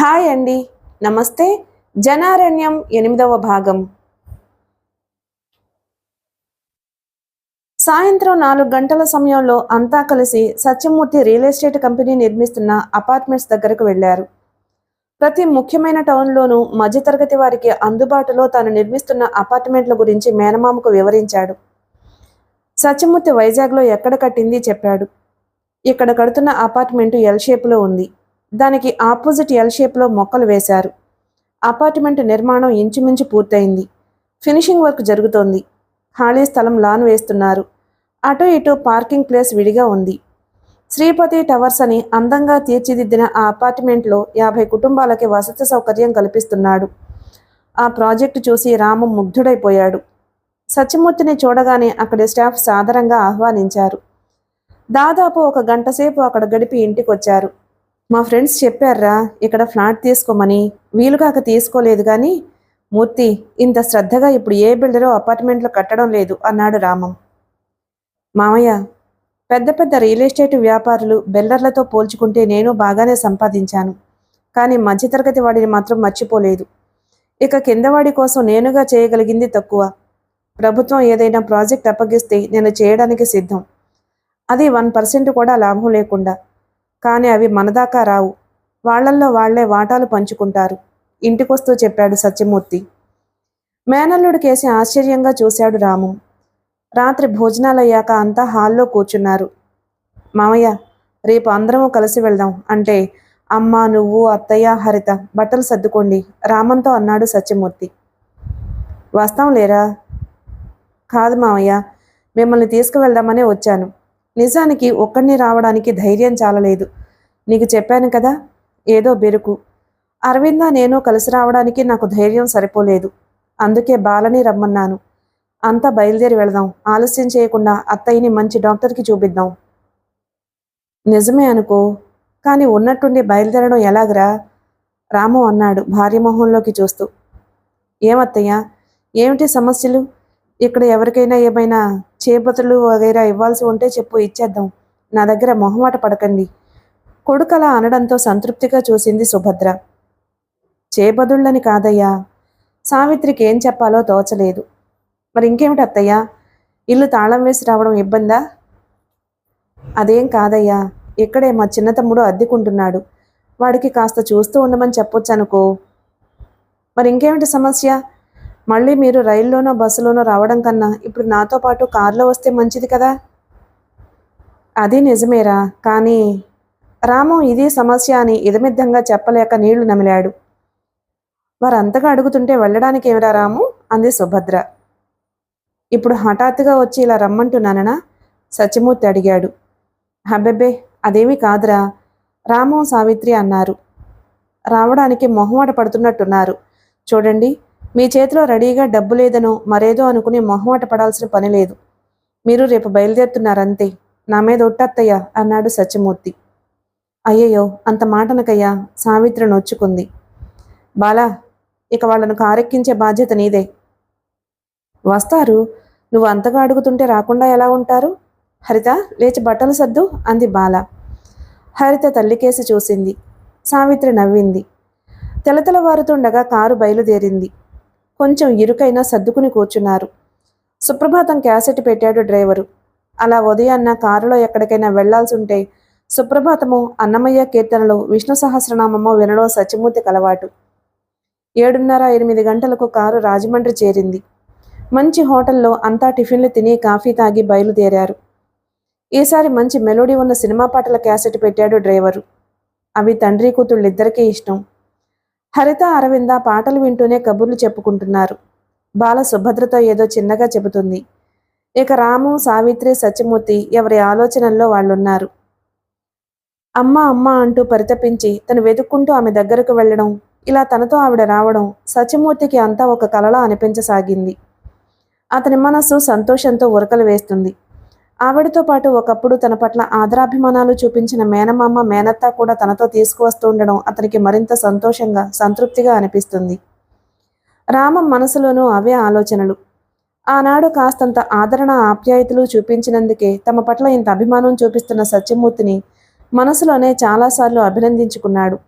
Hi అండి, నమస్తే. జనారణ్యం 8వ భాగం. సాయంత్రం 4 గంటల సమయంలో అంతా కలిసి సత్యమూర్తి రియల్ ఎస్టేట్ కంపెనీ నిర్మిస్తున్న అపార్ట్మెంట్స్ దగ్గరకు వెళ్లారు. ప్రతి ముఖ్యమైన టౌన్లోనూ మధ్యతరగతి వారికి అందుబాటులో తాను నిర్మిస్తున్న అపార్ట్మెంట్ల గురించి మేనమామకు వివరించాడు. సత్యమూర్తి వైజాగ్లో ఎక్కడ కట్టింది చెప్పాడు. ఇక్కడ కడుతున్న అపార్ట్మెంటు ఎల్ షేప్లో ఉంది. దానికి ఆపోజిట్ ఎల్ షేప్లో మొక్కలు వేశారు. అపార్ట్మెంట్ నిర్మాణం ఇంచుమించు పూర్తయింది. ఫినిషింగ్ వర్క్ జరుగుతోంది. ఖాళీ స్థలం లాన్ వేస్తున్నారు. అటు ఇటు పార్కింగ్ ప్లేస్ విడిగా ఉంది. శ్రీపతి టవర్స్ అని అందంగా తీర్చిదిద్దిన ఆ అపార్ట్మెంట్లో 50 కుటుంబాలకి వసతి సౌకర్యం కల్పిస్తున్నాడు. ఆ ప్రాజెక్టు చూసి రాము ముగ్ధుడైపోయాడు. సత్యమూర్తిని చూడగానే అక్కడి స్టాఫ్ సాదరంగా ఆహ్వానించారు. దాదాపు 1 గంట సేపు అక్కడ గడిపి ఇంటికొచ్చారు. మా ఫ్రెండ్స్ చెప్పారా ఇక్కడ ఫ్లాట్ తీసుకోమని. వీలుకాక తీసుకోలేదు కానీ మూర్తి, ఇంత శ్రద్ధగా ఇప్పుడు ఏ బిల్డరో అపార్ట్మెంట్లు కట్టడం లేదు అన్నాడు రామం. మామయ్య, పెద్ద పెద్ద రియల్ ఎస్టేట్ వ్యాపారులు బిల్డర్లతో పోల్చుకుంటే నేను బాగానే సంపాదించాను. కానీ మధ్యతరగతి వాడిని మాత్రం మర్చిపోలేదు. ఇక కిందవాడి కోసం నేనుగా చేయగలిగింది తక్కువ. ప్రభుత్వం ఏదైనా ప్రాజెక్ట్ అప్పగిస్తే నేను చేయడానికి సిద్ధం. అది 1% కూడా లాభం లేకుండా. కానీ అవి మనదాకా రావు. వాళ్లల్లో వాళ్లే వాటాలు పంచుకుంటారు. ఇంటికొస్తూ చెప్పాడు సత్యమూర్తి. మేనల్లుడి కేసి ఆశ్చర్యంగా చూశాడు రాము. రాత్రి భోజనాలయ్యాక అంతా హాల్లో కూర్చున్నారు. మామయ్య, రేపు అందరము కలిసి వెళ్దాం అంటే అమ్మ, నువ్వు, అత్తయ్య, హరిత బట్టలు సర్దుకోండి రామంతో అన్నాడు సత్యమూర్తి. వస్తాం లేరా? కాదు మామయ్య, మిమ్మల్ని తీసుకువెళ్దామనే వచ్చాను. నిజానికి ఒక్కడిని రావడానికి ధైర్యం చాలలేదు. నీకు చెప్పాను కదా, ఏదో బెరుకు. అరవింద నేను కలిసి రావడానికి నాకు ధైర్యం సరిపోలేదు. అందుకే బాలని రమ్మన్నాను. అంతా బయలుదేరి వెళదాం. ఆలస్యం చేయకుండా అత్తయ్యని మంచి డాక్టర్కి చూపిద్దాం. నిజమే అనుకో, కానీ ఉన్నట్టుండి బయలుదేరడం ఎలాగరా? రాము అన్నాడు భార్య మొహంలోకి చూస్తూ. ఏమత్తయ్యా, ఏమిటి సమస్యలు? ఇక్కడ ఎవరికైనా ఏమైనా చేపతులు వగైరా ఇవ్వాల్సి ఉంటే చెప్పు, ఇచ్చేద్దాం. నా దగ్గర మొహమాట పడకండి. కొడుకలా అనడంతో సంతృప్తిగా చూసింది సుభద్ర. చేబదుళ్ళని కాదయ్యా, సావిత్రికి ఏం చెప్పాలో తోచలేదు. మరి ఇంకేమిటి అత్తయ్యా, ఇల్లు తాళం వేసి రావడం ఇబ్బందా? అదేం కాదయ్యా, ఇక్కడే మా చిన్న తమ్ముడు అద్దెకుంటున్నాడు. వాడికి కాస్త చూస్తూ ఉండమని చెప్పొచ్చు అనుకో. మరి ఇంకేమిటి సమస్య? మళ్ళీ మీరు రైల్లోనో బస్సులోనో రావడం కన్నా ఇప్పుడు నాతో పాటు కారులో వస్తే మంచిది కదా. అది నిజమేరా, కానీ రాము ఇది సమస్య అని ఇదమిద్దంగా చెప్పలేక నీళ్లు నమిలాడు. వారంతగా అడుగుతుంటే వెళ్ళడానికి ఏమిరా రాము అంది సుభద్ర. ఇప్పుడు హఠాత్తుగా వచ్చి ఇలా రమ్మంటున్నాననా? సత్యమూర్తి అడిగాడు. హబ్బెబ్బే, అదేమీ కాదురా, రాము సావిత్రి అన్నారు. రావడానికి మొహమాట పడుతున్నట్టున్నారు. చూడండి, మీ చేతిలో రెడీగా డబ్బు లేదనో మరేదో అనుకుని మొహమాట పడాల్సిన పని లేదు. మీరు రేపు బయలుదేరుతున్నారంతే. నా మీద ఒట్టత్తయ్యా అన్నాడు సత్యమూర్తి. అయ్యయ్యో, అంత మాటనకయ్యా, సావిత్రి నొచ్చుకుంది. బాలా, ఇక వాళ్ళను కారెక్కించే బాధ్యత నీదే. వస్తారు, నువ్వు అంతగా అడుగుతుంటే రాకుండా ఎలా ఉంటారు? హరిత, లేచి బట్టలు సర్దు అంది బాల. హరిత తల్లికేసి చూసింది. సావిత్రి నవ్వింది. తెలతెలవారుతుండగా కారు బయలుదేరింది. కొంచెం ఇరుకైనా సర్దుకుని కూర్చున్నారు. సుప్రభాతం క్యాసెట్ పెట్టాడు డ్రైవరు. అలా ఉదయాన్న కారులో ఎక్కడికైనా వెళ్లాల్సి ఉంటే సుప్రభాతము, అన్నమయ్య కీర్తనలో, విష్ణు సహస్రనామమో వినడం సత్యమూర్తికి అలవాటు. 7:30-8 గంటలకు కారు రాజమండ్రి చేరింది. మంచి హోటల్లో అంతా టిఫిన్లు తిని కాఫీ తాగి బయలుదేరారు. ఈసారి మంచి మెలోడీ ఉన్న సినిమా పాటల క్యాసెట్ పెట్టాడు డ్రైవరు. అవి తండ్రి కూతుళ్ళిద్దరికీ ఇష్టం. హరిత, అరవింద పాటలు వింటూనే కబుర్లు చెప్పుకుంటున్నారు. బాల సుభద్రతో ఏదో చిన్నగా చెబుతుంది. ఇక రాము, సావిత్రి, సత్యమూర్తి ఎవరి ఆలోచనల్లో వాళ్ళున్నారు. అమ్మ అమ్మ అంటూ పరితపించి తను వెతుక్కుంటూ ఆమె దగ్గరకు వెళ్లడం, ఇలా తనతో ఆవిడ రావడం సత్యమూర్తికి అంతా ఒక కలలా అనిపించసాగింది. అతని మనస్సు సంతోషంతో ఉరకలు వేస్తుంది. ఆవిడతో పాటు ఒకప్పుడు తన పట్ల ఆదరాభిమానాలు చూపించిన మేనమామ, మేనత్త కూడా తనతో తీసుకువస్తూ ఉండడం అతనికి మరింత సంతోషంగా, సంతృప్తిగా అనిపిస్తుంది. రామం మనసులోనూ అవే ఆలోచనలు. ఆనాడు కాస్తంత ఆదరణ, ఆప్యాయతలు చూపించినందుకే తమ పట్ల ఇంత అభిమానం చూపిస్తున్న సత్యమూర్తిని మనసులోనే చాలాసార్లు అభినందించుకున్నాడు.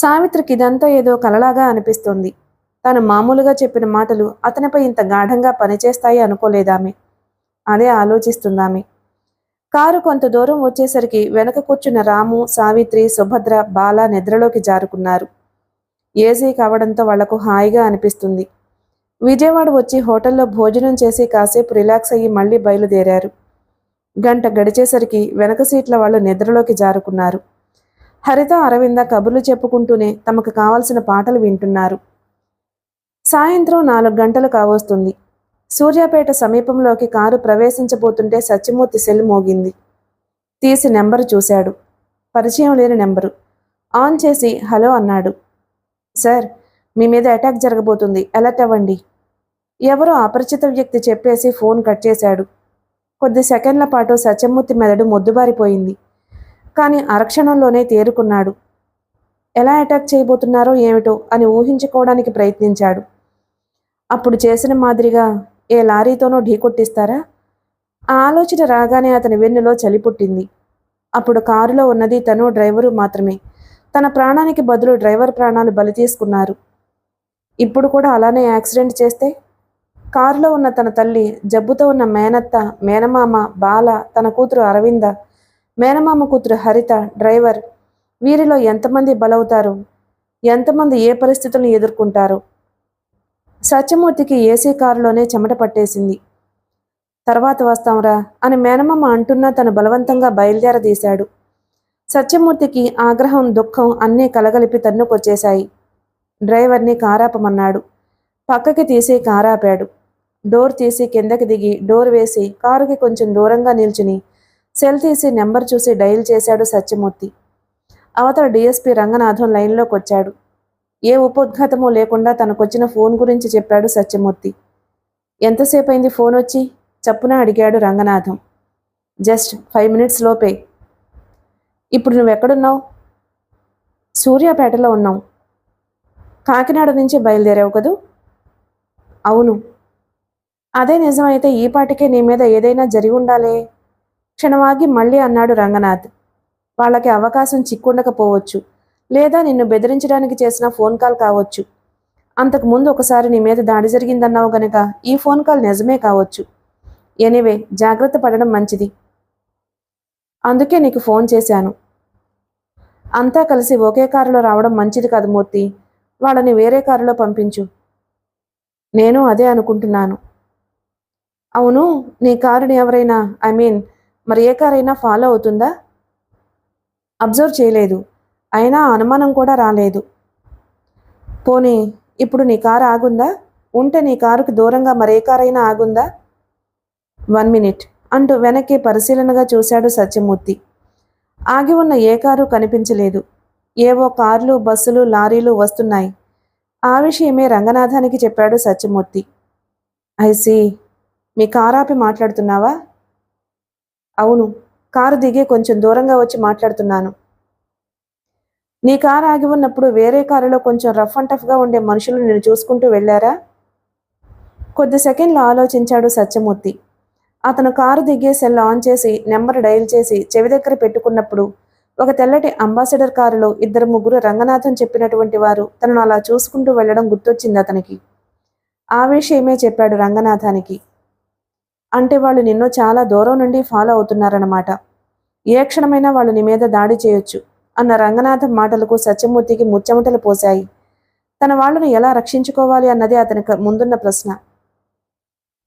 సావిత్రికి ఇదంతా ఏదో కలలాగా అనిపిస్తుంది. తాను మామూలుగా చెప్పిన మాటలు అతనిపై ఇంత గాఢంగా పనిచేస్తాయి అనుకోలేదామె. అదే ఆలోచిస్తుందామె. కారు కొంత దూరం వచ్చేసరికి వెనక కూర్చున్న రాము, సావిత్రి, సుభద్ర, బాల నిద్రలోకి జారుకున్నారు. ఏసీ కావడంతో వాళ్లకు హాయిగా అనిపిస్తుంది. విజయవాడ వచ్చి హోటల్లో భోజనం చేసి కాసేపు రిలాక్స్ అయ్యి మళ్లీ బయలుదేరారు. గంట గడిచేసరికి వెనక సీట్ల వాళ్ళు నిద్రలోకి జారుకున్నారు. హరిత, అరవింద కబుర్లు చెప్పుకుంటూనే తమకు కావలసిన పాటలు వింటున్నారు. సాయంత్రం 4 గంటలు కావస్తుంది. సూర్యాపేట సమీపంలోకి కారు ప్రవేశించబోతుంటే సత్యమూర్తి సెల్ మోగింది. తీసి నెంబరు చూశాడు. పరిచయం లేని నెంబరు. ఆన్ చేసి హలో అన్నాడు. సార్, మీ మీద అటాక్ జరగబోతుంది, అలర్ట్ అవ్వండి. ఎవరో అపరిచిత వ్యక్తి చెప్పేసి ఫోన్ కట్ చేశాడు. కొద్ది సెకండ్ల పాటు సత్యమూర్తి మెదడు మొద్దుబారిపోయింది. కానీ అరక్షణంలోనే తేరుకున్నాడు. ఎలా అటాక్ చేయబోతున్నారో ఏమిటో అని ఊహించుకోవడానికి ప్రయత్నించాడు. అప్పుడు చేసిన మాదిరిగా ఏ లారీతోనో ఢీకొట్టిస్తారా? ఆ ఆలోచన రాగానే అతని వెన్నులో చలి పుట్టింది. అప్పుడు కారులో ఉన్నది తను, డ్రైవరు మాత్రమే. తన ప్రాణానికి బదులు డ్రైవర్ ప్రాణాలు బలి తీసుకున్నారు. ఇప్పుడు కూడా అలానే యాక్సిడెంట్ చేస్తే? కారులో ఉన్న తన తల్లి, జబ్బుతో ఉన్న మేనత్త, మేనమామ బాల, తన కూతురు అరవింద, మేనమామ కూతురు హరిత, డ్రైవర్, వీరిలో ఎంతమంది బలవుతారు? ఎంతమంది ఏ పరిస్థితులను ఎదుర్కొంటారు? సత్యమూర్తికి ఏసీ కారులోనే చెమట పట్టేసింది. తర్వాత వస్తాంరా అని మేనమామ అంటున్నా తను బలవంతంగా బయలుదేరదీశాడు. సత్యమూర్తికి ఆగ్రహం, దుఃఖం అన్నీ కలగలిపి తన్నుకొచ్చేశాయి. డ్రైవర్ని కారాపమన్నాడు. పక్కకి తీసి కారాపాడు. డోర్ తీసి కిందకి దిగి డోర్ వేసి కారుకి కొంచెం దూరంగా నిల్చుని సెల్ తీసి నెంబర్ చూసి డయల్ చేశాడు సత్యమూర్తి. అవతల డీఎస్పీ రంగనాథం లైన్లోకి వచ్చాడు. ఏ ఉపోద్ఘాతమూ లేకుండా తనకొచ్చిన ఫోన్ గురించి చెప్పాడు సత్యమూర్తి. ఎంతసేపు అయింది ఫోన్ వచ్చి? చప్పున అడిగాడు రంగనాథం. జస్ట్ 5 minutes లోపే. ఇప్పుడు నువ్వెక్కడున్నావు? సూర్యాపేటలో ఉన్నావు. కాకినాడ నుంచి బయలుదేరావు కదూ? అవును. అదే నిజమైతే ఈ పాటికే నీ మీద ఏదైనా జరిగి ఉండాలే. క్షణమాగి మళ్ళీ అన్నాడు రంగనాథ్. వాళ్ళకి అవకాశం చిక్కుండకపోవచ్చు, లేదా నిన్ను బెదిరించడానికి చేసిన ఫోన్ కాల్ కావచ్చు. అంతకుముందు ఒకసారి నీ మీద దాడి జరిగిందన్నావు గనక ఈ ఫోన్ కాల్ నిజమే కావచ్చు. ఎనీవే, జాగ్రత్త పడడం మంచిది. అందుకే నీకు ఫోన్ చేశాను. అంతా కలిసి ఒకే కారులో రావడం మంచిది కాదు మూర్తి. వాళ్ళని వేరే కారులో పంపించు. నేను అదే అనుకుంటున్నాను. అవును, నీ కారుని ఎవరైనా, మరి ఏ కారైనా ఫాలో అవుతుందా? అబ్జర్వ్ చేయలేదు. అయినా అనుమానం కూడా రాలేదు. పోనీ ఇప్పుడు నీ కారు ఆగుందా? ఉంటే నీ కారుకి దూరంగా మరే కారైనా ఆగుందా? 1 minute అంటూ వెనక్కి పరిశీలనగా చూశాడు సత్యమూర్తి. ఆగి ఉన్న ఏ కారు కనిపించలేదు. ఏవో కార్లు, బస్సులు, లారీలు వస్తున్నాయి. ఆ విషయమే రంగనాథానికి చెప్పాడు సత్యమూర్తి. ఐసీ, మీ కారు ఆపి మాట్లాడుతున్నావా? అవును, కారు దిగి కొంచెం దూరంగా వచ్చి మాట్లాడుతున్నాను. నీ కారు ఆగి ఉన్నప్పుడు వేరే కారులో కొంచెం రఫ్ అండ్ టఫ్గా ఉండే మనుషులు నిన్ను చూసుకుంటూ వెళ్ళారా? కొద్ది సెకండ్లు ఆలోచించాడు సత్యమూర్తి. అతను కారు దిగే సెల్ ఆన్ చేసి నెంబర్ డయల్ చేసి చెవి దగ్గర పెట్టుకున్నప్పుడు ఒక తెల్లటి అంబాసిడర్ కారులో 2-3 రంగనాథం చెప్పినటువంటి వారు తనను అలా చూసుకుంటూ వెళ్లడం గుర్తొచ్చింది అతనికి. ఆ విషయమే చెప్పాడు రంగనాథానికి. అంటే వాళ్ళు నిన్ను చాలా దూరం నుండి ఫాలో అవుతున్నారన్నమాట. ఏ క్షణమైనా వాళ్ళు నీ మీద దాడి చేయొచ్చు అన్న రంగనాథం మాటలకు సత్యమూర్తికి ముచ్చెమటలు పోశాయి. తన వాళ్ళను ఎలా రక్షించుకోవాలి అన్నదే అతనికి ముందున్న ప్రశ్న.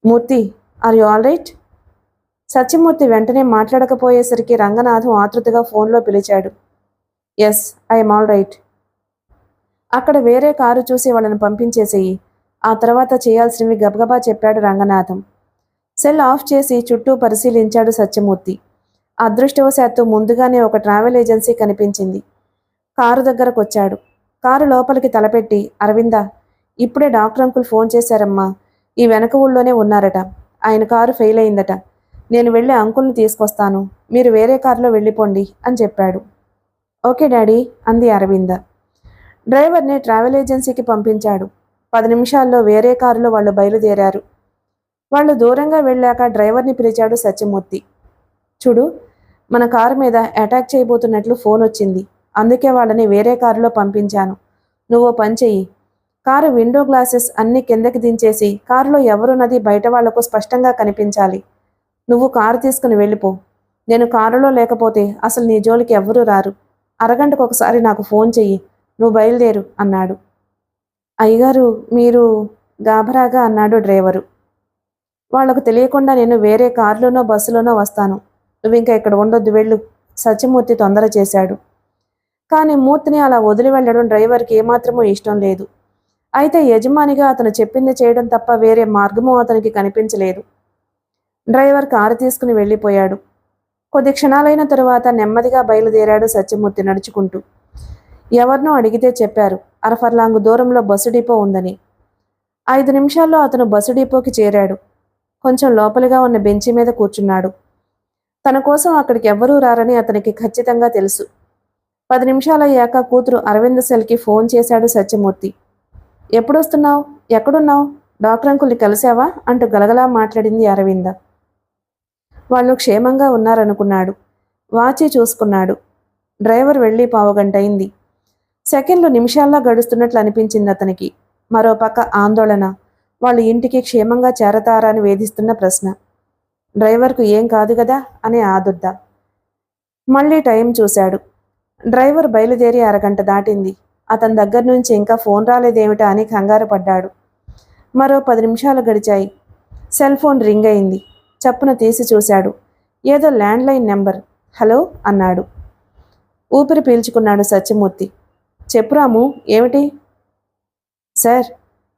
Murthy, are you all right? Satyamurthy వెంటనే మాట్లాడకపోయేసరికి రంగనాథం ఆతృతగా ఫోన్లో పిలిచాడు. Yes, I'm all right. అక్కడ వేరే కారు చూసి వాళ్ళని పంపించేసేయి. ఆ తర్వాత చేయాల్సినవి గబగబా చెప్పాడు రంగనాథం. సెల్ ఆఫ్ చేసి చుట్టూ పరిశీలించాడు సత్యమూర్తి. అదృష్టవశాత్తు ముందుగానే ఒక ట్రావెల్ ఏజెన్సీ కనిపించింది. కారు దగ్గరకు వచ్చాడు. కారు లోపలికి తలపెట్టి, అరవిందా, ఇప్పుడే డాక్టర్ అంకుల్ ఫోన్ చేశారమ్మా. ఈ వెనక ఊళ్ళోనే ఉన్నారట. ఆయన కారు ఫెయిల్ అయిందట. నేను వెళ్ళి అంకుల్ని తీసుకొస్తాను. మీరు వేరే కారులో వెళ్ళిపోండి అని చెప్పాడు. ఓకే డాడీ అంది అరవింద. డ్రైవర్ని ట్రావెల్ ఏజెన్సీకి పంపించాడు. 10 నిమిషాల్లో వేరే కారులో వాళ్ళు బయలుదేరారు. వాళ్ళు దూరంగా వెళ్ళాక డ్రైవర్ని పిలిచాడు సత్యమూర్తి. చూడు, మన కారు మీద అటాక్ చేయబోతున్నట్లు ఫోన్ వచ్చింది. అందుకే వాళ్ళని వేరే కారులో పంపించాను. నువ్వు పని చెయ్యి. కారు విండో గ్లాసెస్ అన్ని కిందకి దించేసి కారులో ఎవరున్నది బయట వాళ్లకు స్పష్టంగా కనిపించాలి. నువ్వు కారు తీసుకుని వెళ్ళిపో. నేను కారులో లేకపోతే అసలు నీ జోలికి ఎవ్వరూ రారు. అరగంటకు ఒకసారి నాకు ఫోన్ చెయ్యి. నువ్వు బయలుదేరు అన్నాడు. అయ్యగారు మీరు గాభరాగా అన్నాడు డ్రైవరు. వాళ్లకు తెలియకుండా నేను వేరే కారులోనో బస్సులోనో వస్తాను. నువ్వింకా ఇక్కడ ఉండొద్దు, వెళ్ళు. సత్యమూర్తి తొందర చేశాడు. కానీ మూర్తిని అలా వదిలి వెళ్లడం డ్రైవర్కి ఏమాత్రమూ ఇష్టం లేదు. అయితే యజమానిగా అతను చెప్పింది చేయడం తప్ప వేరే మార్గమూ అతనికి కనిపించలేదు. డ్రైవర్ కారు తీసుకుని వెళ్ళిపోయాడు. కొద్ది క్షణాలైన తరువాత నెమ్మదిగా బయలుదేరాడు సత్యమూర్తి నడుచుకుంటూ. ఎవరినో అడిగితే చెప్పారు, అరఫర్లాంగు దూరంలో బస్సు డిపో ఉందని. 5 నిమిషాల్లో అతను బస్సు డిపోకి చేరాడు. కొంచెం లోపలిగా ఉన్న బెంచి మీద కూర్చున్నాడు. తన కోసం అక్కడికి ఎవ్వరూ రారని అతనికి ఖచ్చితంగా తెలుసు. 10 నిమిషాలయ్యాక కూతురు అరవింద సెల్కి ఫోన్ చేశాడు సత్యమూర్తి. ఎప్పుడొస్తున్నావు? ఎక్కడున్నావు? డాక్టర్ అంకుల్ని కలిశావా అంటూ గలగలా మాట్లాడింది అరవింద. వాళ్ళు క్షేమంగా ఉన్నారనుకున్నాడు. వాచి చూసుకున్నాడు. డ్రైవర్ వెళ్ళి పావుగంటయింది. సెకండ్లు నిమిషాల్లా గడుస్తున్నట్లు అనిపించింది అతనికి. మరోపక్క ఆందోళన. వాళ్ళు ఇంటికి క్షేమంగా చేరతారా అని వేధిస్తున్న ప్రశ్న. డ్రైవర్కు ఏం కాదు కదా అనే ఆదుర్ద. మళ్ళీ టైం చూశాడు. డ్రైవర్ బయలుదేరి అరగంట దాటింది. అతని దగ్గర నుంచి ఇంకా ఫోన్ రాలేదేమిటా అని కంగారు పడ్డాడు. మరో 10 నిమిషాలు గడిచాయి. సెల్ ఫోన్ రింగ్ అయింది. చప్పున తీసి చూశాడు. ఏదో ల్యాండ్లైన్ నెంబర్. హలో అన్నాడు. ఊపిరి పీల్చుకున్నాడు సత్యమూర్తి. చెప్పు రాము, ఏమిటి? సార్,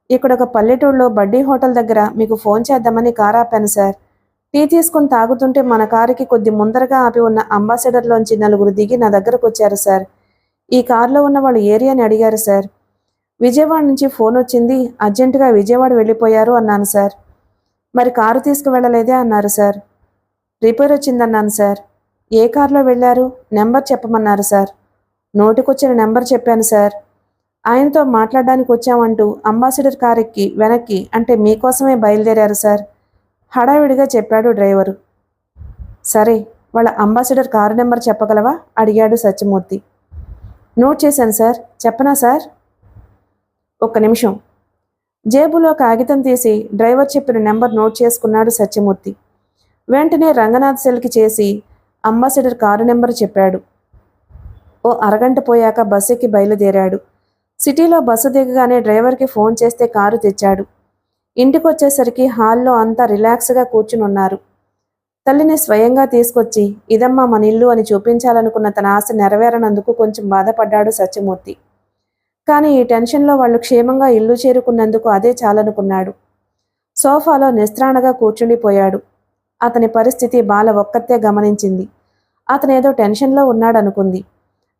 ఇక్కడొక పల్లెటూళ్ళలో బడ్డీ హోటల్ దగ్గర మీకు ఫోన్ చేద్దామని కారు ఆపాను సార్. టీ తీసుకుని తాగుతుంటే మన కారుకి కొద్ది ముందరగా ఆపి ఉన్న అంబాసిడర్లోంచి 4 దిగి నా దగ్గరకు వచ్చారు సార్. ఈ కారులో ఉన్న వాళ్ళు ఏరియాని అడిగారు సార్. విజయవాడ నుంచి ఫోన్ వచ్చింది, అర్జెంటుగా విజయవాడ వెళ్ళిపోయారు అన్నాను సార్. మరి కారు తీసుకువెళ్ళలేదే అన్నారు సార్. రిపేర్ వచ్చిందన్నాను సార్. ఏ కారులో వెళ్ళారు? నెంబర్ చెప్పమన్నారు సార్. నోటికొచ్చిన నెంబర్ చెప్పాను సార్. ఆయనతో మాట్లాడడానికి వచ్చామంటూ అంబాసిడర్ కారు ఎక్కి వెనక్కి అంటే మీకోసమే బయలుదేరారు సార్. హడావిడిగా చెప్పాడు డ్రైవరు. సరే, వాళ్ళ అంబాసిడర్ కారు నెంబర్ చెప్పగలవా అడిగాడు సత్యమూర్తి. నోట్ చేశాను సార్, చెప్పనా సార్? ఒక్క నిమిషం. జేబులో కాగితం తీసి డ్రైవర్ చెప్పిన నెంబర్ నోట్ చేసుకున్నాడు సత్యమూర్తి. వెంటనే రంగనాథ్ సెల్కి చేసి అంబాసిడర్ కారు నెంబర్ చెప్పాడు. ఓ అరగంట పోయాక బస్సు ఎక్కి బయలుదేరాడు. సిటీలో బస్సు దిగగానే డ్రైవర్కి ఫోన్ చేస్తే కారు తెచ్చాడు. ఇంటికొచ్చేసరికి హాల్లో అంతా రిలాక్స్గా కూర్చుని ఉన్నారు. తల్లిని స్వయంగా తీసుకొచ్చి ఇదమ్మా మన ఇల్లు అని చూపించాలనుకున్న తన ఆశ నెరవేరనందుకు కొంచెం బాధపడ్డాడు సత్యమూర్తి. కానీ ఈ టెన్షన్లో వాళ్ళు క్షేమంగా ఇల్లు చేరుకున్నందుకు అదే చాలనుకున్నాడు. సోఫాలో నిస్త్రాణగా కూర్చుండిపోయాడు. అతని పరిస్థితి బాల ఒక్కతే గమనించింది. అతనేదో టెన్షన్లో ఉన్నాడనుకుంది.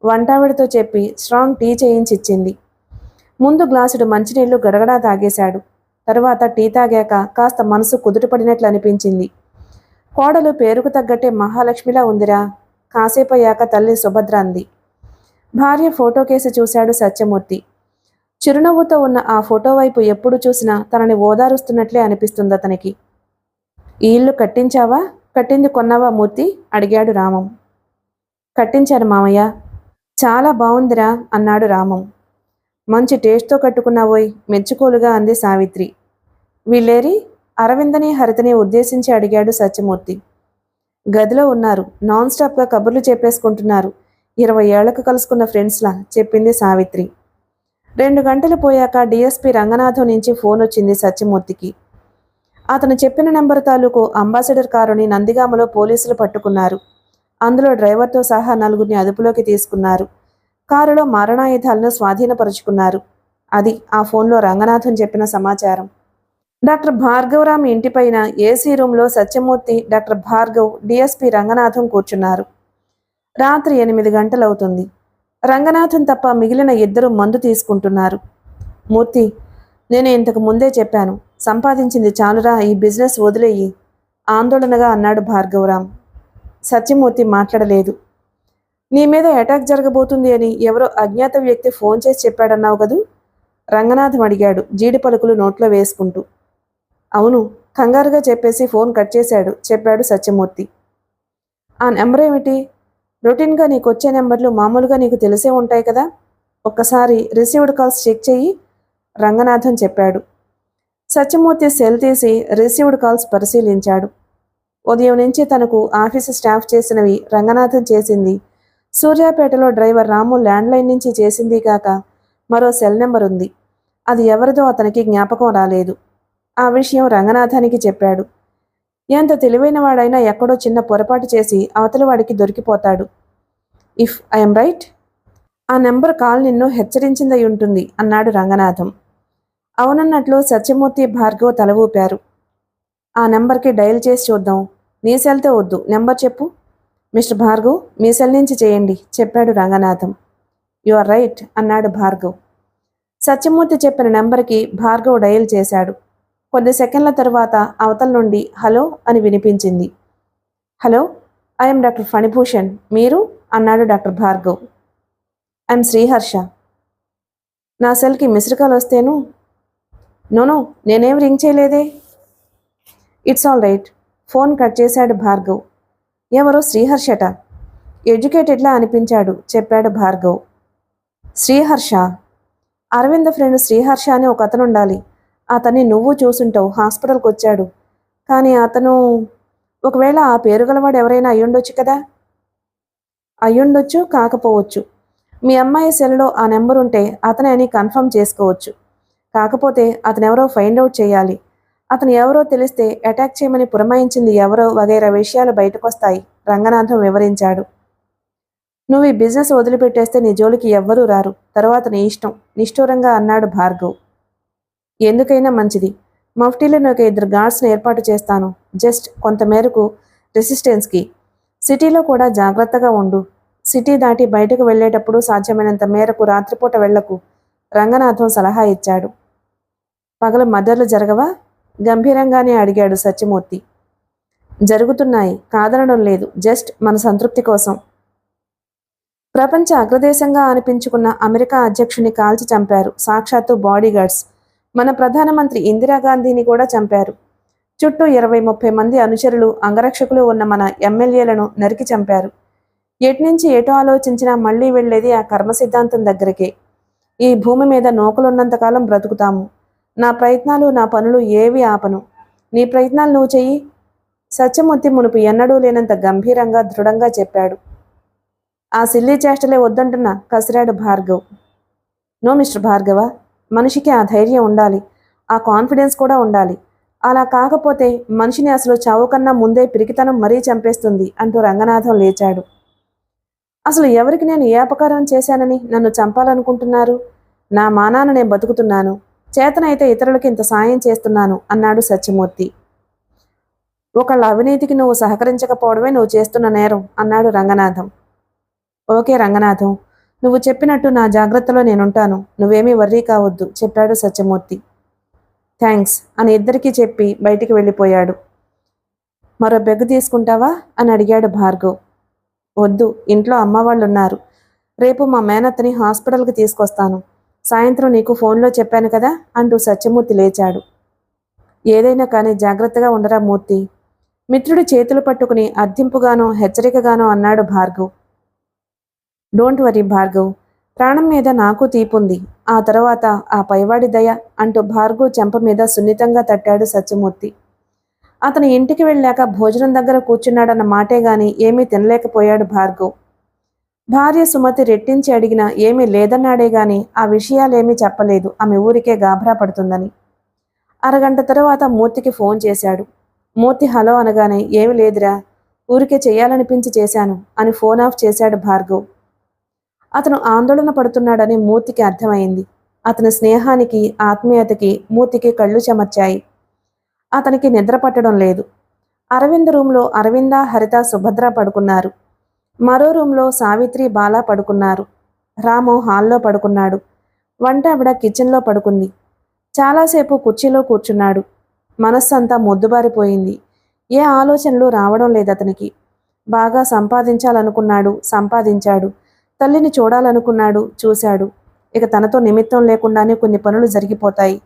వంటావిడితో చెప్పి స్ట్రాంగ్ టీ చేయించిచ్చింది. ముందు గ్లాసుడు మంచినీళ్లు గడగడా తాగేశాడు. తరువాత టీ తాగాక కాస్త మనసు కుదుటపడినట్లు అనిపించింది. కోడలు పేరుకు తగ్గట్టే మహాలక్ష్మిలా ఉందిరా. కాసేపయ్యాక తల్లి సుభద్ర అంది. భార్య ఫోటో కేసి చూశాడు సత్యమూర్తి. చిరునవ్వుతో ఉన్న ఆ ఫోటో వైపు ఎప్పుడు చూసినా తనని ఓదారుస్తున్నట్లే అనిపిస్తుంది అతనికి. ఈ ఇల్లు కట్టించావా, కట్టింది కొన్నావా మూర్తి అడిగాడు రామం. కట్టించాను మామయ్య. చాలా బావుందిరా అన్నాడు రామం. మంచి టేస్ట్తో కట్టుకున్నావోయ్, మెచ్చుకోలుగా అంది సావిత్రి. వీళ్ళేరి? అరవిందని హరితని ఉద్దేశించి అడిగాడు సత్యమూర్తి. గదిలో ఉన్నారు, నాన్ స్టాప్గా కబుర్లు చెప్పేసుకుంటున్నారు. 20 ఏళ్లకు కలుసుకున్న ఫ్రెండ్స్లా చెప్పింది సావిత్రి. 2 గంటలు పోయాక డిఎస్పీ రంగనాథం నుంచి ఫోన్ వచ్చింది సత్యమూర్తికి. అతను చెప్పిన నెంబర్ తాలూకు అంబాసిడర్ కారుని నందిగామలో పోలీసులు పట్టుకున్నారు. అందులో డ్రైవర్తో సహా 4గురిని అదుపులోకి తీసుకున్నారు. కారులో మారణాయుధాలను స్వాధీనపరుచుకున్నారు. అది ఆ ఫోన్లో రంగనాథం చెప్పిన సమాచారం. డాక్టర్ భార్గవరామ్ ఇంటిపైన ఏసీ రూంలో సత్యమూర్తి, డాక్టర్ భార్గవ్, డిఎస్పీ రంగనాథం కూర్చున్నారు. రాత్రి 8 గంటలవుతుంది. రంగనాథం తప్ప మిగిలిన 2 మందు తీసుకుంటున్నారు. మూర్తి, నేను ఇంతకు ముందే చెప్పాను, సంపాదించింది చాలురా, ఈ బిజినెస్ వదిలేయి ఆందోళనగా అన్నాడు భార్గవరామ్. సత్యమూర్తి మాట్లాడలేదు. నీ మీద అటాక్ జరగబోతుంది అని ఎవరో అజ్ఞాత వ్యక్తి ఫోన్ చేసి చెప్పాడన్నావు కదూ? రంగనాథం అడిగాడు జీడి పలుకులు నోట్లో వేసుకుంటూ. అవును, కంగారుగా చెప్పేసి ఫోన్ కట్ చేశాడు చెప్పాడు సత్యమూర్తి. ఆ నెంబర్ ఏమిటి? రొటీన్గా నీకు వచ్చే నెంబర్లు మామూలుగా నీకు తెలిసే ఉంటాయి కదా, ఒక్కసారి రిసీవ్డ్ కాల్స్ చెక్ చెయ్యి, రంగనాథన్ చెప్పాడు. సత్యమూర్తి సెల్ తీసి రిసీవ్డ్ కాల్స్ పరిశీలించాడు. ఉదయం నుంచి తనకు ఆఫీసు స్టాఫ్ చేసినవి రంగనాథన్ చేసింది, సూర్యాపేటలో డ్రైవర్ రాము ల్యాండ్లైన్ నుంచి చేసింది కాక మరో సెల్ నెంబర్ ఉంది. అది ఎవరిదో అతనికి జ్ఞాపకం రాలేదు. ఆ విషయం రంగనాథానికి చెప్పాడు. ఎంత తెలివైన వాడైనా ఎక్కడో చిన్న పొరపాటు చేసి అవతలి వాడికి దొరికిపోతాడు. ఇఫ్ ఐఎమ్ రైట్, ఆ నెంబర్ కాల్ నిన్ను హెచ్చరించిందై ఉంటుంది అన్నాడు రంగనాథం. అవునన్నట్లు సత్యమూర్తి, భార్గవ్ తల ఊపారు. ఆ నెంబర్కి డయల్ చేసి చూద్దాం. నీ సెల్తో వద్దు, నెంబర్ చెప్పు. మిస్టర్ భార్గవ్, మీ సెల్ నుంచి చేయండి చెప్పాడు రంగనాథం. యు ఆర్ రైట్ అన్నాడు భార్గవ్. సత్యమూర్తి చెప్పిన నెంబర్కి భార్గవ్ డయల్ చేశాడు. కొద్ది సెకండ్ల తరువాత అవతల నుండి హలో అని వినిపించింది. హలో, ఐఎమ్ డాక్టర్ ఫణిభూషణ్, మీరు అన్నాడు డాక్టర్ భార్గవ్. ఐఎమ్ శ్రీహర్ష. నా సెల్కి మిస్డ్ కాల్ వస్తేను. నోనో, నేనేం రింగ్ చేయలేదే. It's all right. Phone cut చేశాడు భార్గవ్. ఎవరో శ్రీహర్షట, ఎడ్యుకేటెడ్లా అనిపించాడు చెప్పాడు భార్గవ్. శ్రీహర్ష? అరవింద్ ఫ్రెండ్ శ్రీహర్ష అని ఒక అతను ఉండాలి. అతన్ని నువ్వు చూసుంటావు, హాస్పిటల్కి వచ్చాడు. కానీ అతను ఒకవేళ ఆ పేరు గలవాడు ఎవరైనా అయ్యుండొచ్చు కదా. అయ్యుండొచ్చు, కాకపోవచ్చు. మీ అమ్మాయి సెల్లో ఆ నెంబర్ ఉంటే అతనే అని కన్ఫర్మ్ చేసుకోవచ్చు. కాకపోతే అతనెవరో ఫైండ్ అవుట్ చేయాలి. అతను ఎవరో తెలిస్తే అటాక్ చేయమని పురమాయించింది ఎవరో వగైరా విషయాలు బయటకొస్తాయి, రంగనాథం వివరించాడు. నువ్వు ఈ బిజినెస్ వదిలిపెట్టేస్తే నీ జోలికి ఎవ్వరూ రారు, తర్వాత నీ ఇష్టం, నిష్ఠూరంగా అన్నాడు భార్గవ్. ఎందుకైనా మంచిది. మఫ్టీలో నాకు 2 గార్డ్స్ని ఏర్పాటు చేస్తాను, జస్ట్ కొంతమేరకు రెసిస్టెన్స్కి. సిటీలో కూడా జాగ్రత్తగా ఉండు. సిటీ దాటి బయటకు వెళ్ళేటప్పుడు సాధ్యమైనంత మేరకు రాత్రిపూట వెళ్లకు, రంగనాథం సలహా ఇచ్చాడు. పగలు మర్డర్లు జరగవా? గంభీరంగానే అడిగాడు సత్యమూర్తి. జరుగుతున్నాయి, కాదనడం లేదు, జస్ట్ మన సంతృప్తి కోసం. ప్రపంచ అగ్రదేశంగా అనిపించుకున్న అమెరికా అధ్యక్షుని కాల్చి చంపారు, సాక్షాత్తు బాడీగార్డ్స్. మన ప్రధానమంత్రి ఇందిరాగాంధీని కూడా చంపారు. చుట్టూ 20-30 మంది అనుచరులు, అంగరక్షకులు ఉన్న మన ఎమ్మెల్యేలను నరికి చంపారు. ఎట్నుంచి ఎటు ఆలోచించినా మళ్లీ వెళ్లేది ఆ కర్మ సిద్ధాంతం దగ్గరికే. ఈ భూమి మీద నూకలున్నంతకాలం బ్రతుకుతాము. నా ప్రయత్నాలు, నా పనులు ఏవి ఆపను. నీ ప్రయత్నాలు నువ్వు చెయ్యి, సత్యమూర్తి మునుపు ఎన్నడూ లేనంత గంభీరంగా, దృఢంగా చెప్పాడు. ఆ సిల్లీ చేష్టలే వద్దంటున్నా, కసిరాడు భార్గవ్. నో మిస్టర్ భార్గవ, మనిషికి ఆ ధైర్యం ఉండాలి, ఆ కాన్ఫిడెన్స్ కూడా ఉండాలి. అలా కాకపోతే మనిషిని అసలు చావు కన్నా ముందే పిరికితనం మరీ చంపేస్తుంది అంటూ రంగనాథం లేచాడు. అసలు ఎవరికి నేను ఏ అపకారం చేశానని నన్ను చంపాలనుకుంటున్నారు? నా మానాన నేను బతుకుతున్నాను, చేతనైతే ఇతరులకి ఇంత సాయం చేస్తున్నాను అన్నాడు సత్యమూర్తి. ఒకళ్ళ అవినీతికి నువ్వు సహకరించకపోవడమే నువ్వు చేస్తున్న నేరం అన్నాడు రంగనాథం. ఓకే రంగనాథం, నువ్వు చెప్పినట్టు నా జాగ్రత్తలో నేనుంటాను, నువ్వేమీ వర్రీ కావద్దు చెప్పాడు సత్యమూర్తి. థ్యాంక్స్ అని ఇద్దరికీ చెప్పి బయటికి వెళ్ళిపోయాడు. మరో బెగ్గు తీసుకుంటావా అని అడిగాడు భార్గవ్. వద్దు, ఇంట్లో అమ్మవాళ్ళున్నారు. రేపు మా మేనత్తని హాస్పిటల్కి తీసుకొస్తాను. సాయంత్రం నీకు ఫోన్లో చెప్పాను కదా అంటూ సత్యమూర్తి లేచాడు. ఏదైనా కానీ జాగ్రత్తగా ఉండరా మూర్తి, మిత్రుడి చేతులు పట్టుకుని అర్థింపుగానో హెచ్చరికగానో అన్నాడు భార్గవ్. డోంట్ వరీ భార్గవ్, ప్రాణం మీద నాకు తీపుంది, ఆ తర్వాత ఆ పైవాడి దయ అంటూ భార్గవ్ చెంప మీద సున్నితంగా తట్టాడు సత్యమూర్తి. అతను ఇంటికి వెళ్ళాక భోజనం దగ్గర కూర్చున్నాడన్న మాటే గాని ఏమీ తినలేకపోయాడు భార్గవ్. భార్య సుమతి రెట్టించి అడిగినా ఏమీ లేదన్నాడే గాని ఆ విషయాలేమీ చెప్పలేదు, ఆమె ఊరికే గాభరా పడుతుందని. అరగంట తర్వాత మూర్తికి ఫోన్ చేశాడు. మూర్తి హలో అనగానే ఏమీ లేదురా, ఊరికే చెయ్యాలనిపించి చేశాను అని ఫోన్ ఆఫ్ చేశాడు భార్గవ్. అతను ఆందోళన పడుతున్నాడని మూర్తికి అర్థమైంది. అతని స్నేహానికి, ఆత్మీయతకి మూర్తికి కళ్ళు చెమర్చాయి. అతనికి నిద్ర పట్టడం లేదు. అరవింద్ రూంలో అరవింద, హరిత, సుభద్ర పడుకున్నారు. మరో రూంలో సావిత్రి, బాల పడుకున్నారు. రాము హాల్లో పడుకున్నాడు. వంట ఆవిడ కిచెన్లో పడుకుంది. చాలాసేపు కుర్చీలో కూర్చున్నాడు. మనస్సంతా మొద్దుబారిపోయింది. ఏ ఆలోచనలు రావడం లేదతనికి. బాగా సంపాదించాలనుకున్నాడు, సంపాదించాడు. తల్లిని చూడాలనుకున్నాడు, చూశాడు. ఇక తనతో నిమిత్తం లేకుండానే కొన్ని పనులు జరిగిపోతాయి.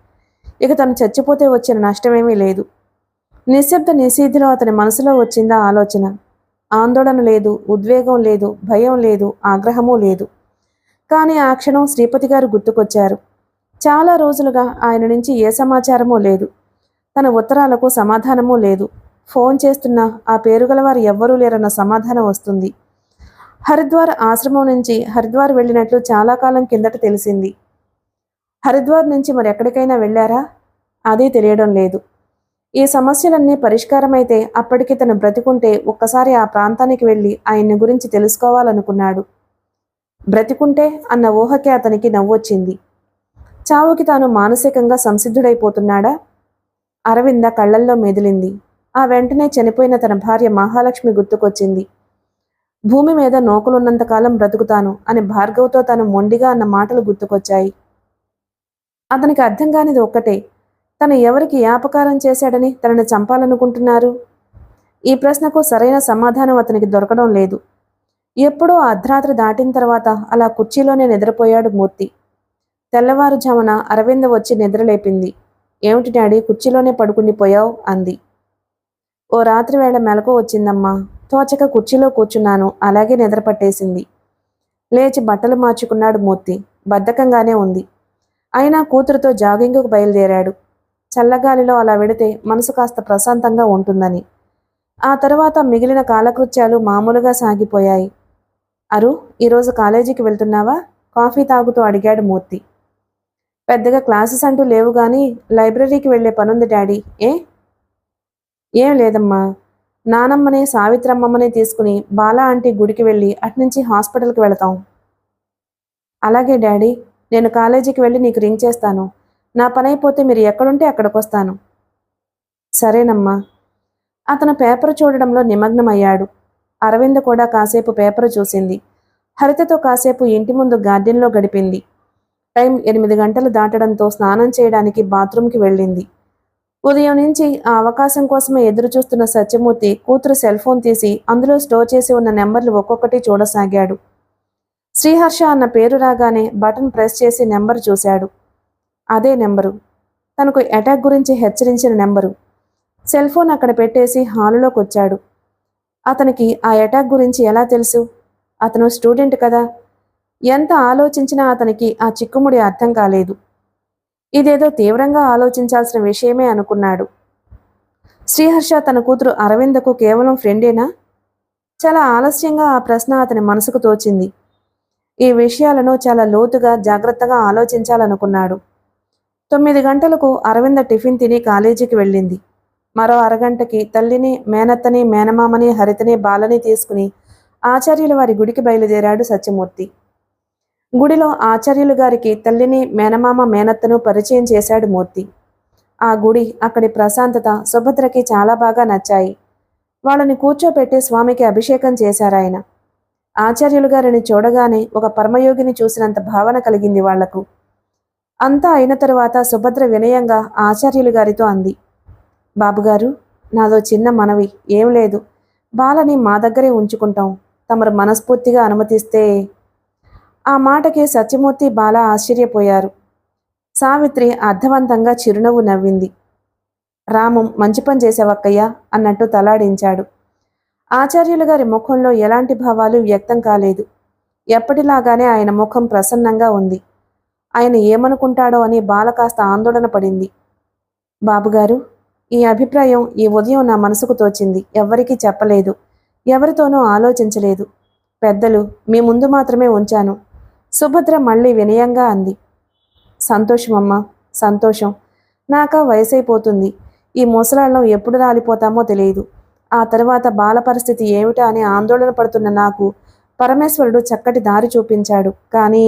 ఇక తను చచ్చిపోతే వచ్చిన నష్టమేమీ లేదు. నిశ్శబ్ద నిశీధిలో అతని మనసులో వచ్చిందా ఆలోచన. ఆందోళన లేదు, ఉద్వేగం లేదు, భయం లేదు, ఆగ్రహమూ లేదు. కానీ ఆ క్షణం శ్రీపతి గారు గుర్తుకొచ్చారు. చాలా రోజులుగా ఆయన నుంచి ఏ సమాచారమూ లేదు. తన ఉత్తరాలకు సమాధానమూ లేదు. ఫోన్ చేస్తున్నా ఆ పేరుగలవారు ఎవ్వరూ లేరన్న సమాధానం వస్తుంది. హరిద్వార్ ఆశ్రమం నుంచి హరిద్వార్ వెళ్ళినట్లు చాలా కాలం కిందట తెలిసింది. హరిద్వార్ నుంచి మరెక్కడికైనా వెళ్ళారా? అదీ తెలియడం లేదు. ఈ సమస్యలన్నీ పరిష్కారమైతే అప్పటికి తను బ్రతికుంటే ఒక్కసారి ఆ ప్రాంతానికి వెళ్ళి ఆయన్ని గురించి తెలుసుకోవాలనుకున్నాడు. బ్రతికుంటే అన్న ఊహకే అతనికి నవ్వొచ్చింది. చావుకి తాను మానసికంగా సంసిద్ధుడైపోతున్నాడా? అరవింద కళ్ళల్లో మెదిలింది. ఆ వెంటనే చనిపోయిన తన భార్య మహాలక్ష్మి గుర్తుకొచ్చింది. భూమి మీద నోకులున్నంతకాలం బ్రతుకుతాను అని భార్గవ్తో తాను మొండిగా అన్న మాటలు గుర్తుకొచ్చాయి. అతనికి అర్థం కానిది ఒక్కటే, తను ఎవరికి ఏ అపకారం చేశాడని తనని చంపాలనుకుంటున్నారు? ఈ ప్రశ్నకు సరైన సమాధానం అతనికి దొరకడం లేదు. ఎప్పుడో అర్ధరాత్రి దాటిన తర్వాత అలా కుర్చీలోనే నిద్రపోయాడు మూర్తి. తెల్లవారుజామున అరవింద వచ్చి నిద్రలేపింది. ఏమిటి డాడీ, కుర్చీలోనే పడుకుండిపోయావు అంది. ఓ రాత్రి వేళ మెలకు వచ్చిందమ్మా. తోచక కుర్చీలో కూర్చున్నాను, అలాగే నిద్ర పట్టేసింది. లేచి బట్టలు మార్చుకున్నాడు మూర్తి. బద్ధకంగానే ఉంది. అయినా కూతురుతో జాగింగుకు బయలుదేరాడు. చల్లగాలిలో అలా వెడితే మనసు కాస్త ప్రశాంతంగా ఉంటుందని. ఆ తరువాత మిగిలిన కాలకృత్యాలు మామూలుగా సాగిపోయాయి. అరు, ఈరోజు కాలేజీకి వెళ్తున్నావా? కాఫీ తాగుతూ అడిగాడు మూర్తి. పెద్దగా క్లాసెస్ అంటూ లేవు గాని లైబ్రరీకి వెళ్లే పనుంది డాడీ. ఏం లేదమ్మా. నానమ్మని సావిత్రమ్మని తీసుకుని బాలా ఆంటీ గుడికి వెళ్ళి అట్నుంచి హాస్పిటల్కి వెళతాం. అలాగే డాడీ, నేను కాలేజీకి వెళ్ళి నీకు రింగ్ చేస్తాను. నా పనైపోతే మీరు ఎక్కడుంటే అక్కడికొస్తాను. సరేనమ్మా. అతను పేపర్ చూడడంలో నిమగ్నమయ్యాడు. అరవింద కూడా కాసేపు పేపర్ చూసింది. హరితతో కాసేపు ఇంటి ముందు గార్డెన్లో గడిపింది. టైం 8 గంటలు దాటడంతో స్నానం చేయడానికి బాత్రూంకి వెళ్ళింది. ఉదయం నుంచి ఆ అవకాశం కోసమే ఎదురు చూస్తున్న సత్యమూర్తి కూతురు సెల్ ఫోన్ తీసి అందులో స్టోర్ చేసి ఉన్న నెంబర్లు ఒక్కొక్కటి చూడసాగాడు. శ్రీహర్ష అన్న పేరు రాగానే బటన్ ప్రెస్ చేసి నెంబర్ చూశాడు. అదే నెంబరు. తనకు అటాక్ గురించి హెచ్చరించిన నెంబరు. సెల్ ఫోన్ అక్కడ పెట్టేసి హాలులోకి వచ్చాడు. అతనికి ఆ అటాక్ గురించి ఎలా తెలుసు? అతను స్టూడెంట్ కదా. ఎంత ఆలోచించినా అతనికి ఆ చిక్కుముడి అర్థం కాలేదు. ఇదేదో తీవ్రంగా ఆలోచించాల్సిన విషయమే అనుకున్నాడు. శ్రీహర్ష తన కూతురు అరవిందకు కేవలం ఫ్రెండేనా? చాలా ఆలస్యంగా ఆ ప్రశ్న అతని మనసుకు తోచింది. ఈ విషయాలను చాలా లోతుగా జాగ్రత్తగా ఆలోచించాలనుకున్నాడు. 9 గంటలకు అరవింద టిఫిన్ తిని కాలేజీకి వెళ్ళింది. మరో అరగంటకి తల్లిని, మేనత్తని, మేనమామని, హరితని, బాలని తీసుకుని ఆచార్యుల వారి గుడికి బయలుదేరాడు సత్యమూర్తి. గుడిలో ఆచార్యులు గారికి తల్లిని, మేనమామ, మేనత్తను పరిచయం చేశాడు మూర్తి. ఆ గుడి, అక్కడి ప్రశాంతత సుభద్రకి చాలా బాగా నచ్చాయి. వాళ్ళని కూర్చోపెట్టి స్వామికి అభిషేకం చేశారాయన. ఆచార్యులు గారిని చూడగానే ఒక పరమయోగిని చూసినంత భావన కలిగింది వాళ్లకు. అంతా అయిన తరువాత సుభద్ర వినయంగా ఆచార్యులు గారితో అంది, బాబుగారు, నాదో చిన్న మనవి. ఏం లేదు, బాలని మా దగ్గరే ఉంచుకుంటాం. తమరు మనస్ఫూర్తిగా అనుమతిస్తే. ఆ మాటకి సత్యమూర్తి, బాల ఆశ్చర్యపోయారు. సావిత్రి అర్థవంతంగా చిరునవ్వు నవ్వింది. రామం, మంచి పని చేసావక్కయ్యా అన్నట్టు తలాడించాడు. ఆచార్యులు గారి ముఖంలో ఎలాంటి భావాలు వ్యక్తం కాలేదు. ఎప్పటిలాగానే ఆయన ముఖం ప్రసన్నంగా ఉంది. ఆయన ఏమనుకుంటాడో అని బాల కాస్త ఆందోళన పడింది. బాబుగారు, ఈ అభిప్రాయం ఈ ఉదయం నా మనసుకు తోచింది. ఎవ్వరికీ చెప్పలేదు, ఎవరితోనూ ఆలోచించలేదు. పెద్దలు మీ ముందు మాత్రమే ఉంచాను. సుభద్ర మళ్ళీ వినయంగా అంది. సంతోషమమ్మా, సంతోషం. నాకా వయసైపోతుంది. ఈ ముసలాళ్ళం ఎప్పుడు రాలిపోతామో తెలియదు. ఆ తర్వాత బాల పరిస్థితి ఏమిటా అని ఆందోళన పడుతున్న నాకు పరమేశ్వరుడు చక్కటి దారి చూపించాడు. కానీ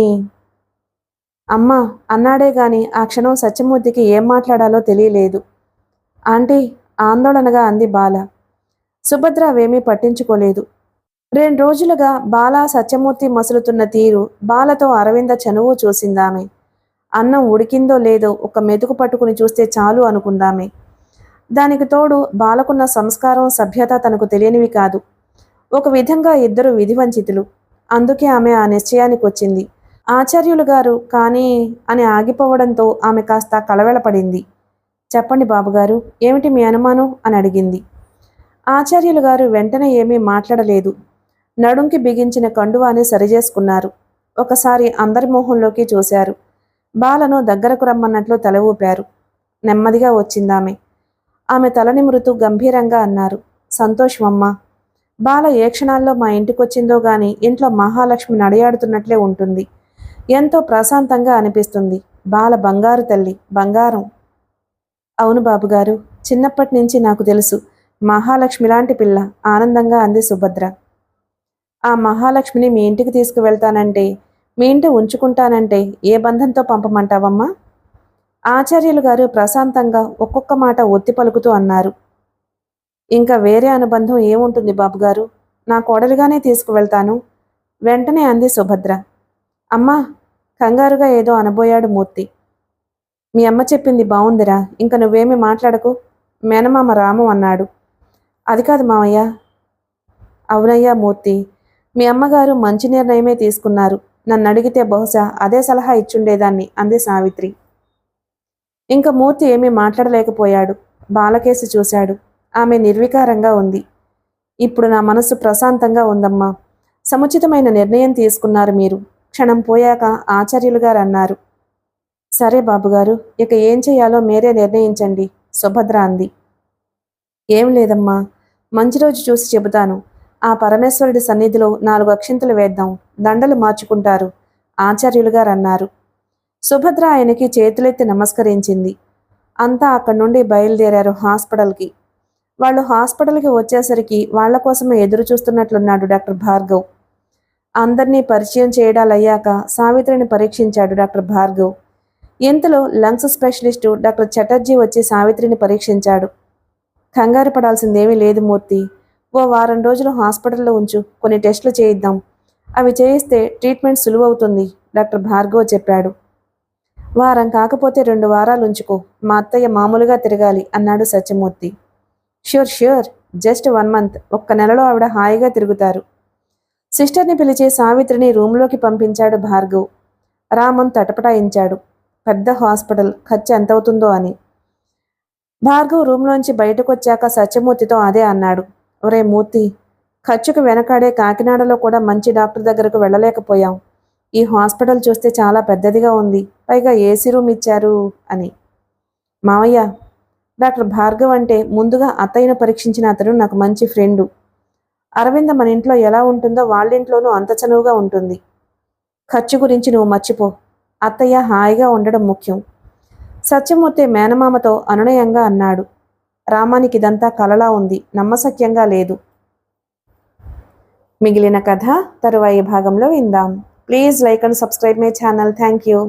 అమ్మా అన్నాడే గాని ఆ క్షణం సత్యమూర్తికి ఏం మాట్లాడాలో తెలియలేదు. ఆంటీ, ఆందోళనగా అంది బాల. సుభద్ర అవేమీ పట్టించుకోలేదు. 2 రోజులుగా బాల, సత్యమూర్తి మసులుతున్న తీరు, బాలతో అరవింద చనువు చూసిందామె. అన్నం ఉడికిందో లేదో ఒక మెతుకు పట్టుకుని చూస్తే చాలు అనుకుందామె. దానికి తోడు బాలకున్న సంస్కారం, సభ్యత తనకు తెలియనివి కాదు. ఒక విధంగా ఇద్దరు విధివంచితులు. అందుకే ఆమె ఆ నిశ్చయానికి వచ్చింది. ఆచార్యులు గారు కానీ అని ఆగిపోవడంతో ఆమె కాస్త కలవెలపడింది. చెప్పండి బాబుగారు, ఏమిటి మీ అనుమానం అని అడిగింది. ఆచార్యులు గారు వెంటనే ఏమీ మాట్లాడలేదు. నడుంకి బిగించిన కండువాని సరిచేసుకున్నారు. ఒకసారి అందరి మొహంలోకి చూశారు. బాలను దగ్గరకు రమ్మన్నట్లు తల ఊపారు. నెమ్మదిగా వచ్చిందామె. ఆమె తల నిమురుతూ గంభీరంగా అన్నారు, సంతోషమమ్మా. బాల ఏ క్షణాల్లో మా ఇంటికొచ్చిందో గాని ఇంట్లో మహాలక్ష్మి నడయాడుతున్నట్లే ఉంటుంది. ఎంతో ప్రశాంతంగా అనిపిస్తుంది. బాల బంగారు తల్లి, బంగారం. అవును బాబుగారు, చిన్నప్పటి నుంచి నాకు తెలుసు. మహాలక్ష్మి లాంటి పిల్ల, ఆనందంగా అంది సుభద్ర. ఆ మహాలక్ష్మిని మీ ఇంటికి తీసుకువెళ్తానంటే, మీ ఇంటి ఉంచుకుంటానంటే ఏ బంధంతో పంపమంటావమ్మా? ఆచార్యులు గారు ప్రశాంతంగా ఒక్కొక్క మాట ఒత్తి పలుకుతూ అన్నారు. ఇంకా వేరే అనుబంధం ఏముంటుంది బాబుగారు? నా కోడలిగానే తీసుకువెళ్తాను, వెంటనే అంది సుభద్ర. అమ్మా, కంగారుగా ఏదో అనబోయాడు మూర్తి. మీ అమ్మ చెప్పింది బావుందిరా, ఇంక నువ్వేమీ మాట్లాడకు, మేనమామ రాము అన్నాడు. అది కాదు మావయ్య. అవునయ్యా మూర్తి, మీ అమ్మగారు మంచి నిర్ణయమే తీసుకున్నారు. నన్ను అడిగితే బహుశా అదే సలహా ఇచ్చుండేదాన్ని అంది సావిత్రి. ఇంక మూర్తి ఏమీ మాట్లాడలేకపోయాడు. బాలకేసి చూశాడు. ఆమె నిర్వికారంగా ఉంది. ఇప్పుడు నా మనసు ప్రశాంతంగా ఉందమ్మా. సముచితమైన నిర్ణయం తీసుకున్నారు మీరు. క్షణం పోయాక ఆచార్యులు గారు అన్నారు. సరే బాబుగారు, ఇక ఏం చేయాలో మీరే నిర్ణయించండి, సుభద్ర అంది. ఏం లేదమ్మా, మంచి రోజు చూసి చెబుతాను. ఆ పరమేశ్వరుడి సన్నిధిలో 4 అక్షింతలు వేద్దాం, దండలు మార్చుకుంటారు, ఆచార్యులు గారు అన్నారు. సుభద్ర ఆయనకి చేతులెత్తి నమస్కరించింది. అంతా అక్కడి నుండి బయలుదేరారు హాస్పిటల్కి. వాళ్ళు హాస్పిటల్కి వచ్చేసరికి వాళ్ల కోసమే ఎదురు చూస్తున్నట్లున్నాడు డాక్టర్ భార్గవ్. అందరినీ పరిచయం చేయడాలయ్యాక సావిత్రిని పరీక్షించాడు డాక్టర్ భార్గవ్. ఇంతలో లంగ్స్ స్పెషలిస్టు డాక్టర్ చటర్జీ వచ్చి సావిత్రిని పరీక్షించాడు. కంగారు పడాల్సిందేమీ లేదు మూర్తి. ఓ వారం రోజులు హాస్పిటల్లో ఉంచు, కొన్ని టెస్టులు చేయిద్దాం. అవి చేయిస్తే ట్రీట్మెంట్ సులువవుతుంది, డాక్టర్ భార్గవ్ చెప్పాడు. వారం కాకపోతే 2 వారాలు ఉంచుకో, మా అత్తయ్య మామూలుగా తిరగాలి అన్నాడు Satyamurthy. Sure sure, just 1 month, ఒక్క నెలలో ఆవిడ హాయిగా తిరుగుతారు. సిస్టర్ని పిలిచి సావిత్రిని రూంలోకి పంపించాడు భార్గవ్. రామన్ తటపటాయించాడు. పెద్ద హాస్పిటల్, ఖర్చు ఎంతవుతుందో అని. భార్గవ్ రూంలోంచి బయటకొచ్చాక సత్యమూర్తితో అదే అన్నాడు. ఒరే మూర్తి, ఖర్చుకు వెనకాడే కాకినాడలో కూడా మంచి డాక్టర్ దగ్గరకు వెళ్ళలేకపోయాం. ఈ హాస్పిటల్ చూస్తే చాలా పెద్దదిగా ఉంది, పైగా ఏసీ రూమ్ ఇచ్చారు అని. మావయ్య, డాక్టర్ భార్గవ్ అంటే ముందుగా అత్తయ్యను పరీక్షించిన అతను నాకు మంచి ఫ్రెండు. అరవింద మన ఇంట్లో ఎలా ఉంటుందో వాళ్ళింట్లోనూ అంత చనువుగా ఉంటుంది. ఖర్చు గురించి నువ్వు మర్చిపో, అత్తయ్య హాయిగా ఉండడం ముఖ్యం. సత్యమూర్తి మేనమామతో అనునయంగా అన్నాడు. రామానికి ఇదంతా కలలా ఉంది, నమ్మశక్యంగా లేదు. మిగిలిన కథ తరువాయి భాగంలో విందాం. Please like and subscribe my channel. Thank you.